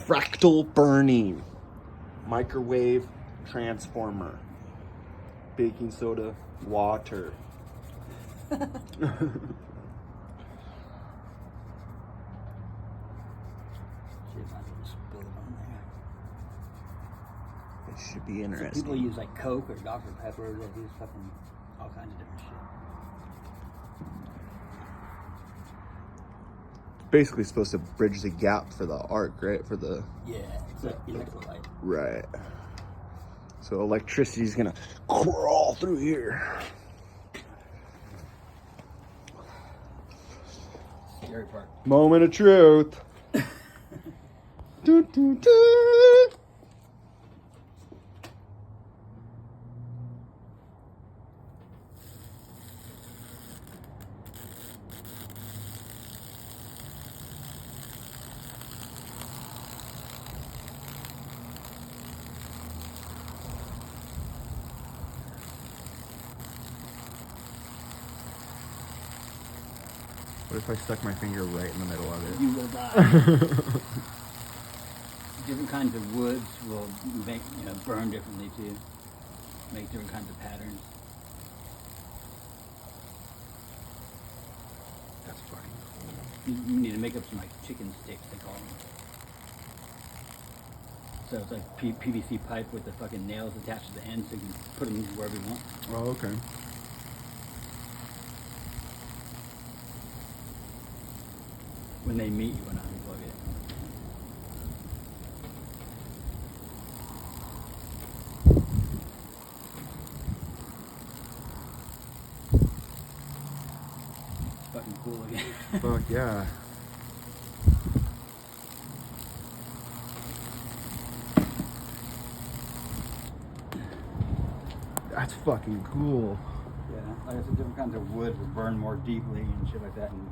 Fractal Burning. Microwave transformer. Baking soda, water. See if I can spill it on there. It should be So interesting. people use like Coke or Dr. Pepper. They use fucking all kinds of different shit. Basically supposed to bridge the gap for the arc, right? For the Yeah, it's like electrolyte. right. So electricity's gonna crawl through here. Scary part. Moment of truth. Do, do, do. What if I stuck my finger right in the middle of it? You will die. Different kinds of woods will make, burn differently too. Make different kinds of patterns. That's fucking cool. You need to make up some like chicken sticks, they call them. So it's like PVC pipe with the fucking nails attached to the end, so you can put them wherever you want. Oh, okay. When they meet, you want to unplug it. Fucking cool again. Fuck yeah. That's fucking cool. Yeah, like I said, different kinds of wood will burn more deeply and shit like that. And